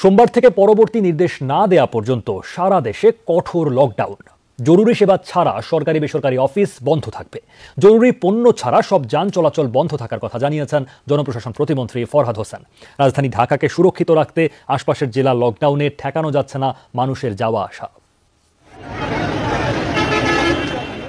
সোমবার থেকে পরবর্তী নির্দেশ না দেয়া পর্যন্ত সারা দেশে কঠোর লকডাউন। জরুরি সেবা ছাড়া সরকারি বেসরকারি অফিস বন্ধ থাকবে। জরুরি পণ্য ছাড়া সব যান চলাচল বন্ধ থাকার কথা জানিয়েছেন জনপ্রশাসন প্রতিমন্ত্রী ফরহাদ হোসেন। রাজধানী ঢাকাকে সুরক্ষিত রাখতে আশপাশের জেলা লকডাউনে ঠেকানো যাচ্ছে না মানুষের যাওয়া আসা।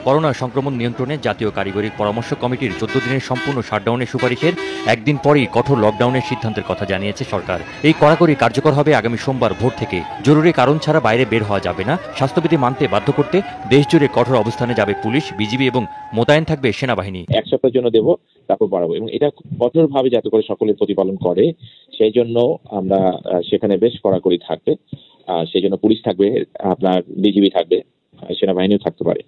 করোনা সংক্রমণ নিয়ন্ত্রণে জাতীয় কারিগরি পরামর্শ কমিটির 14 দিনের সম্পূর্ণ শাটডাউনের সুপারিশের একদিন পরেই কঠোর লকডাউনের সিদ্ধান্তের কথা জানিয়েছে সরকার। এই কড়াকড়ি কার্যকর হবে আগামী সোমবার ভোর থেকে। জরুরি কারণ ছাড়া বাইরে বের হওয়া যাবে না। স্বাস্থ্যবিধি মানতে বাধ্য করতে দেশজুড়ে কঠোর অবস্থানে যাবে পুলিশ, বিজিবি এবং মোতায়েন থাকবে সেনাবাহিনী। এক সপ্তাহের জন্য দেব, তারপর বাড়াবো এবং এটা কঠোরভাবে যাতে করে সকলে প্রতিপালন করে সেই জন্য আমরা সেখানে বেশ কড়াকড়ি থাকবে। সেই জন্য পুলিশ থাকবে, আপনার বিজিবি থাকবে, সেনাবাহিনীও থাকতে পারে।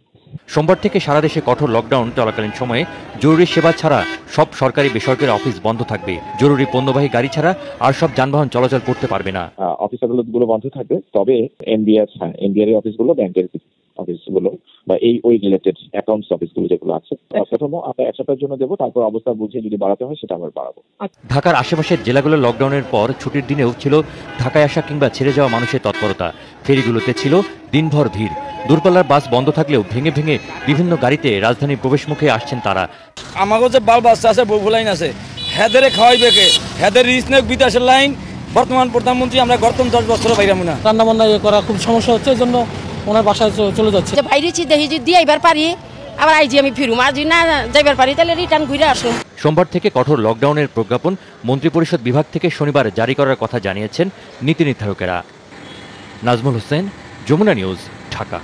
সোমবার থেকে সারা দেশে কঠোর লকডাউন চলাকালীন সময়ে জরুরি সেবা ছাড়া সব সরকারি বেসরকারি অফিস বন্ধ থাকবে। জরুরি পণ্যবাহী গাড়ি ছাড়া আর সব যানবাহন চলাচল করতে পারবে না। অফিস আদালতগুলো বন্ধ থাকবে, তবে এনবিআর অফিসগুলো, ব্যাংকের অফিসগুলো বা ওই রিলেটেড অ্যাকাউন্টস অফিসগুলো যেগুলো আছে, প্রথম আমরা এক সপ্তাহের জন্য দেবো, তারপর অবস্থা বুঝে যদি বাড়াতে হয় সেটা আমরা বাড়াবো। ঢাকার আশেপাশের জেলাগুলোর লকডাউনের পর ছুটির দিনেও ছিল ঢাকায় আসা কিংবা ছেড়ে যাওয়া মানুষের তৎপরতা। ফেরিগুলোতে ছিল দিনভর ভিড়। দূরপাল্লার বাস বন্ধ থাকলেও ভেঙে ভেঙে বিভিন্ন গাড়িতে রাজধানীর প্রবেশমুখে আসছেন তারা। আমাকে যে বাল বাচ্চা আছে, বহু লাইন আছে, হেদের খাওয়াইবে কে, হেদের রিজনেক বিদেশের লাইন। বর্তমান প্রধানমন্ত্রী আমরা গত 10 বছর বাইরাম না, রান্না বান্না করা খুব সমস্যা হচ্ছে, এই জন্য ওনার বাসায় চলে যাচ্ছে। বাইরেছি দেখি যদি আইবার পারি, আবার আইজি আমি ফিরুম, আর যদি না যাইবার পারি তাহলে রিটার্ন ঘুরে আসুন। সোমবার থেকে কঠোর লকডাউনের প্রজ্ঞাপন মন্ত্রিপরিষদ বিভাগ থেকে শনিবার জারি করার কথা জানিয়েছেন নীতি নির্ধারকেরা। নাজমুল হোসেন, যমুনা নিউজ, ঢাকা।